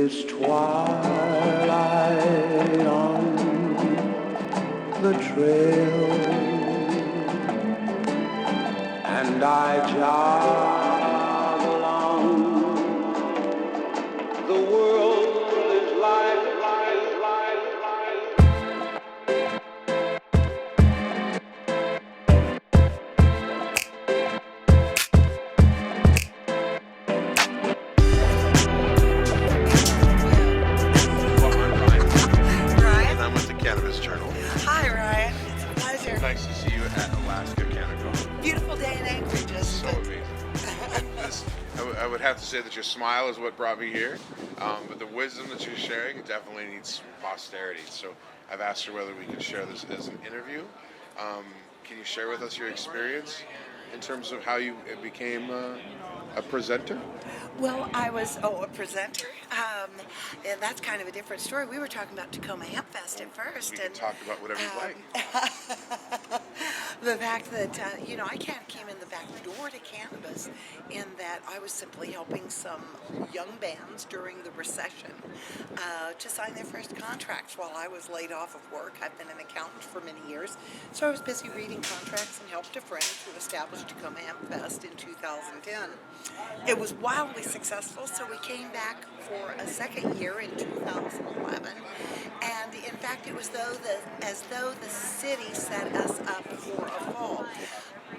this twilight on the trail, and I jog along. The world is light, light, light, light. Cannabis Journal. Hi, Ryan. It's a pleasure. Nice to see you at Alaska Cannacon. Beautiful day in Anchorage, isn't So it? amazing. And I would have to say that your smile is what brought me here, but the wisdom that you're sharing definitely needs posterity. So I've asked her whether we can share this as an interview. Can you share with us your experience in terms of how you became a presenter? Well, I was, a presenter. And that's kind of a different story. We were talking about Tacoma Hempfest at first. We can talk about whatever you like. The fact that, I kind of came in the back door to cannabis in that I was simply helping some young bands during the recession to sign their first contracts while I was laid off of work. I've been an accountant for many years, so I was busy reading contracts and helped a friend to establish Tacoma Hempfest in 2010. It was wildly successful, so we came back for a second year in 2011, and in fact it was as though the city set us up for a fall.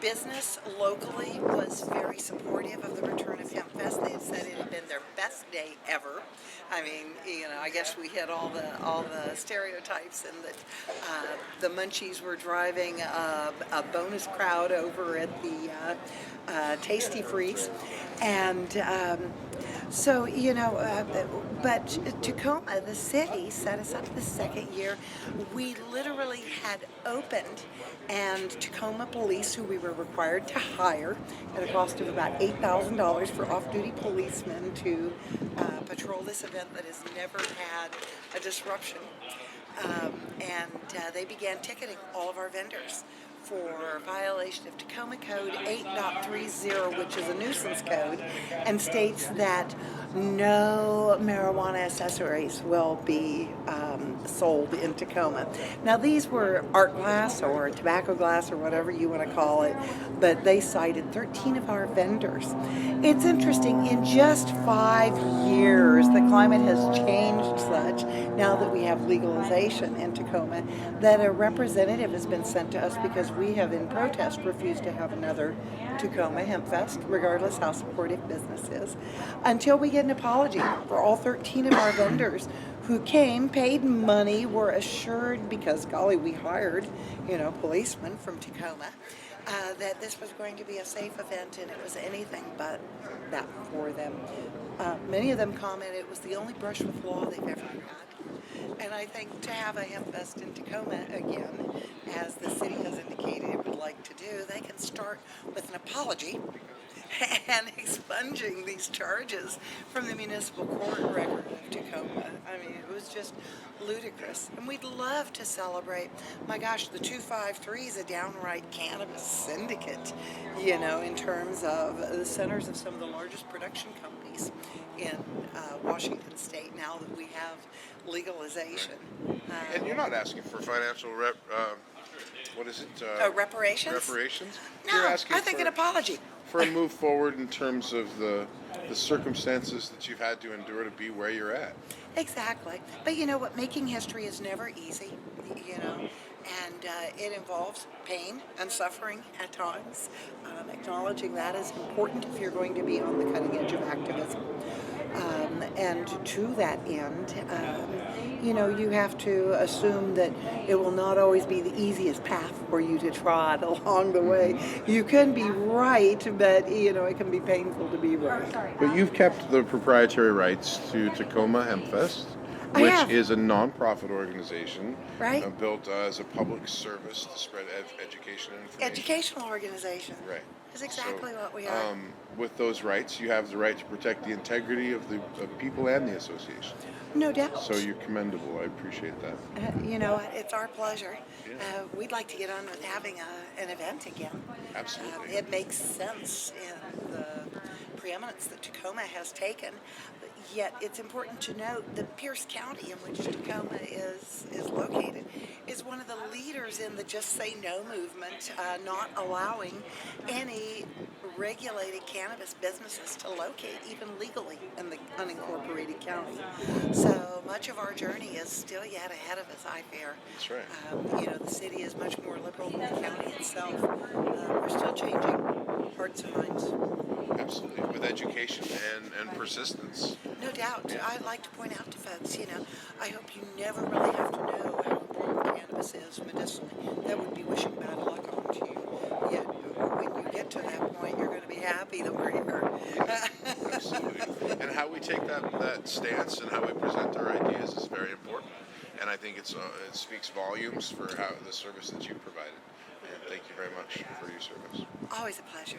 Business locally was very supportive of the return of Hempfest. They had said it had been their best day ever. I mean, I guess we hit all the stereotypes, and that the Munchies were driving a bonus crowd over at the Tasty Freeze, and but Tacoma, the city, set us up the second year. We literally had opened, and Tacoma police, who we were required to hire at a cost of about $8,000 for off-duty policemen to patrol this event that has never had a disruption. They began ticketing all of our vendors for violation of Tacoma Code 8.30, which is a nuisance code, and states that no marijuana accessories will be sold in Tacoma. Now, these were art glass or tobacco glass or whatever you want to call it, but they cited 13 of our vendors. It's interesting, in just 5 years, the climate has changed such, now that we have legalization in Tacoma, that a representative has been sent to us because we have, in protest, refused to have another Tacoma Hempfest, regardless how supportive business is, until we get an apology for all 13 of our vendors who came, paid money, were assured, because golly, we hired, policemen from Tacoma, that this was going to be a safe event, and it was anything but that for them. Many of them commented it was the only brush with law they've ever had. And I think to have a Hempfest in Tacoma again, as the city has indicated it would like to do, they can start with an apology and expunging these charges from the municipal court record of Tacoma. I mean, it was just ludicrous. And we'd love to celebrate. My gosh, the 253 is a downright cannabis syndicate, in terms of the centers of some of the largest production companies in Washington State now that we have legalization. And you're not asking for financial reparations? Reparations? No, You're asking I think an apology. For a move forward in terms of the circumstances that you've had to endure to be where you're at. Exactly. But you know what? Making history is never easy, and it involves pain and suffering at times. Acknowledging that is important if you're going to be on the cutting edge of activism. And to that end, you have to assume that it will not always be the easiest path for you to trod along the way. You can be right, but, it can be painful to be right. But you've kept the proprietary rights to Tacoma Hempfest, which is a non-profit organization, right? Built as a public service to spread education and information. Educational organization. Right. Is exactly what we are. With those rights, you have the right to protect the integrity of the people and the association. No doubt. So you're commendable. I appreciate that. It's our pleasure. Yeah. We'd like to get on with having an event again. Absolutely. It makes sense in the preeminence that Tacoma has taken. But yet it's important to note that Pierce County, in which Tacoma is located, is one of the leaders in the Just Say No movement, not allowing any regulated cannabis businesses to locate even legally in the unincorporated county. So much of our journey is still yet ahead of us, I fear. That's right. The city is much more liberal than the county itself. We're still changing hearts and minds. Absolutely. With education and persistence. No doubt. I like to point out to folks, I hope you never really have to know how important cannabis is medicinally. That would be wishing bad luck on you. Yet when you get to that point, you're going to be happy that we're here. Absolutely. And how we take that stance and how we present our ideas is very important. And I think it speaks volumes for how the service that you provided. And thank you very much for your service. Always a pleasure.